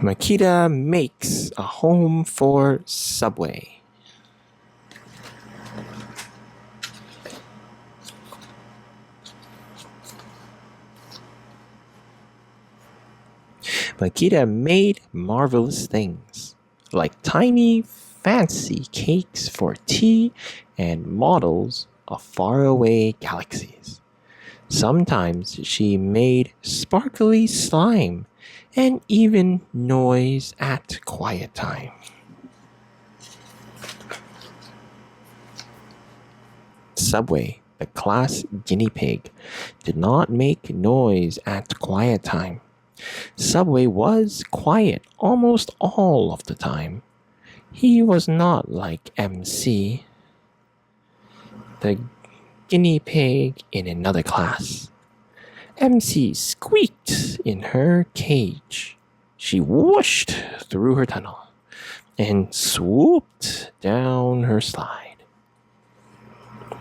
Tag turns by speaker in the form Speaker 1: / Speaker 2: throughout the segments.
Speaker 1: Makeda makes a home for Subway. Makeda made marvelous things, like tiny, fancy cakes for tea and models of faraway galaxies. Sometimes she made sparkly slime and even noise at quiet time. Subway, the class guinea pig, did not make noise at quiet time. Subway was quiet almost all of the time. He was not like MC, the guinea pig in another class. MC squeaked in her cage. She whooshed through her tunnel and swooped down her slide.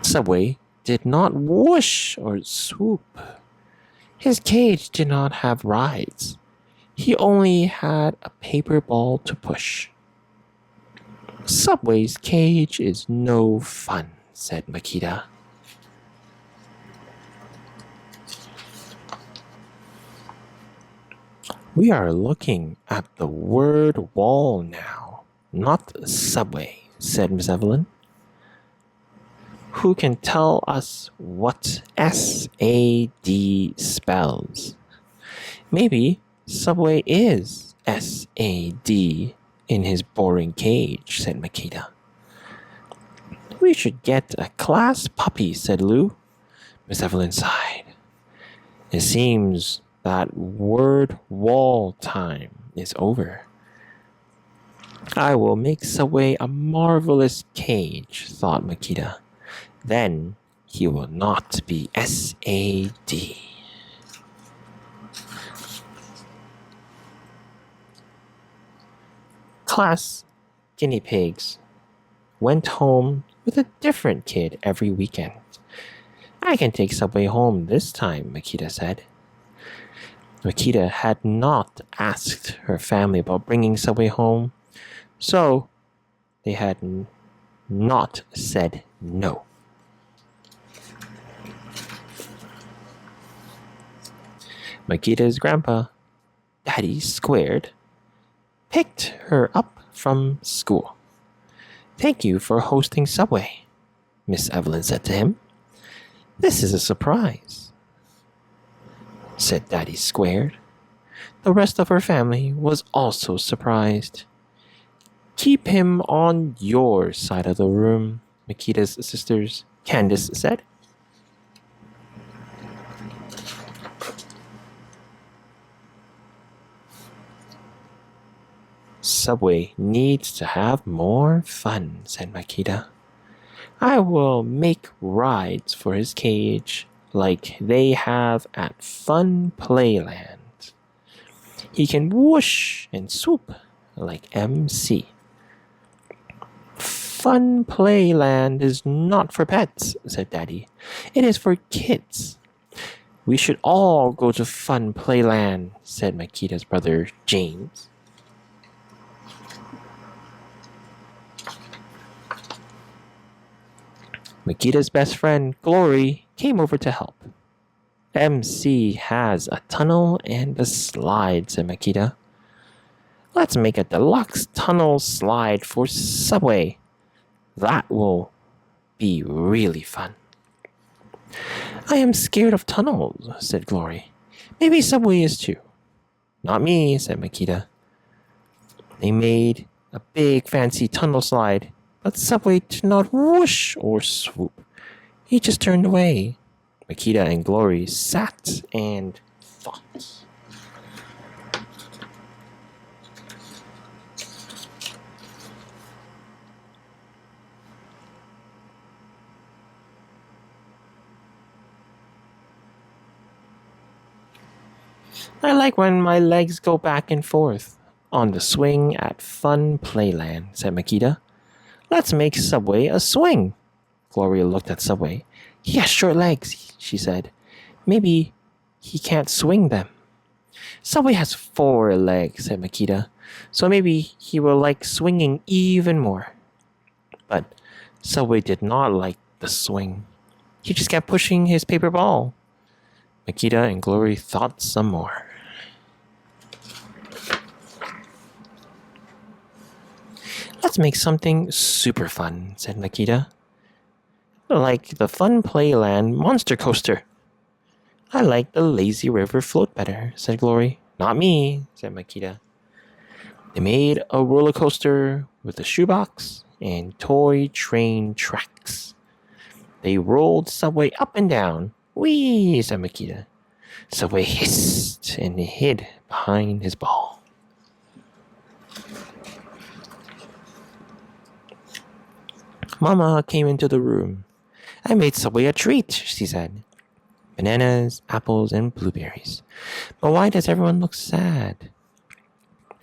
Speaker 1: Subway did not whoosh or swoop. His cage did not have rides. He only had a paper ball to push. Subway's cage is no fun, said Makeda. We are looking at the word wall now, not subway, said Miss Evelyn. Who can tell us what SAD spells? Maybe Subway is SAD in his boring cage, said Makeda. We should get a class puppy, said Lou. Miss Evelyn sighed. It seems that word wall time is over. I will make Subway a marvelous cage, thought Makeda. Then he will not be SAD. Class guinea pigs went home with a different kid every weekend. I can take Subway home this time, Makeda said. Makeda had not asked her family about bringing Subway home, so they had not said no. Makeda's grandpa, Daddy Squared, picked her up from school. Thank you for hosting Subway, Miss Evelyn said to him. This is a surprise, said Daddy Squared. The rest of her family was also surprised. Keep him on your side of the room, Makeda's sisters, Candace said. Subway needs to have more fun, said Makeda. I will make rides for his cage like they have at Fun Playland. He can whoosh and swoop like MC. Fun Playland is not for pets, said Daddy. It is for kids. We should all go to Fun Playland, said Makeda's brother James. Makeda's best friend, Glory, came over to help. MC has a tunnel and a slide, said Makeda. Let's make a deluxe tunnel slide for Subway. That will be really fun. I am scared of tunnels, said Glory. Maybe Subway is too. Not me, said Makeda. They made a big fancy tunnel slide, but Subway did not whoosh or swoop. He just turned away. Makeda and Glory sat and thought. I like when my legs go back and forth on the swing at Fun Playland, said Makeda. Let's make Subway a swing. Gloria looked at Subway. He has short legs, she said. Maybe he can't swing them. Subway has 4 legs, said Makeda, so maybe he will like swinging even more. But Subway did not like the swing. He just kept pushing his paper ball. Makeda and Glory thought some more. Let's make something super fun, said Makeda. Like the Fun Playland Monster Coaster. I like the Lazy River Float better, said Glory. Not me, said Makeda. They made a roller coaster with a shoebox and toy train tracks. They rolled Subway up and down. Whee, said Makeda. Subway hissed and hid behind his ball. Mama came into the room. I made Subway a treat, she said. Bananas, apples, and blueberries. But why does everyone look sad?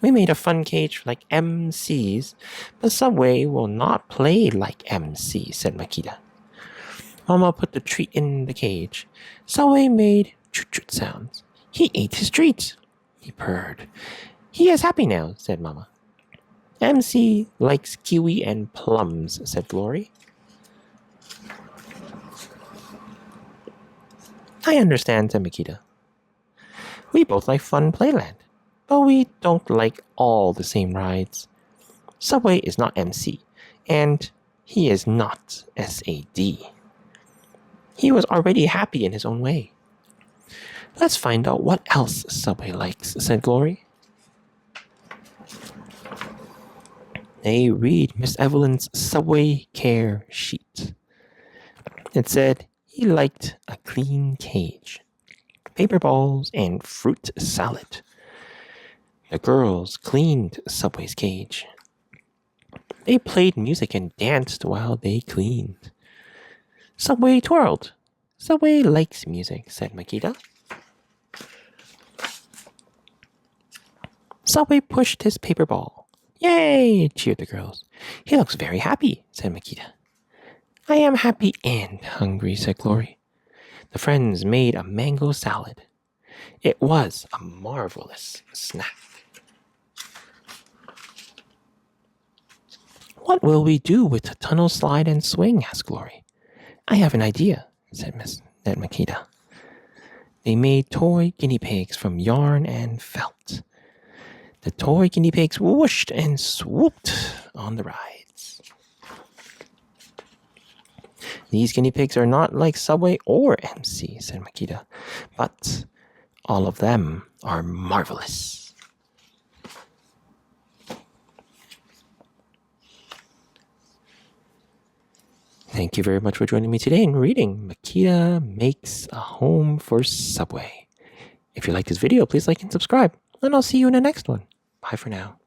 Speaker 1: We made a fun cage like MCs, but Subway will not play like MC, said Makeda. Mama put the treat in the cage. Subway made chut-chut sounds. He ate his treat. He purred. He is happy now, said Mama. MC likes kiwi and plums, said Glory. I understand, said Makeda. We both like Fun Playland, but we don't like all the same rides. Subway is not MC, and he is not SAD. He was already happy in his own way. Let's find out what else Subway likes, said Glory. They read Miss Evelyn's Subway care sheet. It said he liked a clean cage, paper balls, and fruit salad. The girls cleaned Subway's cage. They played music and danced while they cleaned. Subway twirled. Subway likes music, said Makeda. Subway pushed his paper ball. Yay! Cheered the girls. He looks very happy, said Makeda. I am happy and hungry, said Glory. The friends made a mango salad. It was a marvelous snack. What will we do with the tunnel slide and swing? Asked Glory. I have an idea, said Makeda. They made toy guinea pigs from yarn and felt. The toy guinea pigs whooshed and swooped on the rides. These guinea pigs are not like Subway or MC, said Makeda, but all of them are marvelous. Thank you very much for joining me today in reading Makeda Makes a Home for Subway. If you like this video, please like and subscribe, and I'll see you in the next one. Bye for now.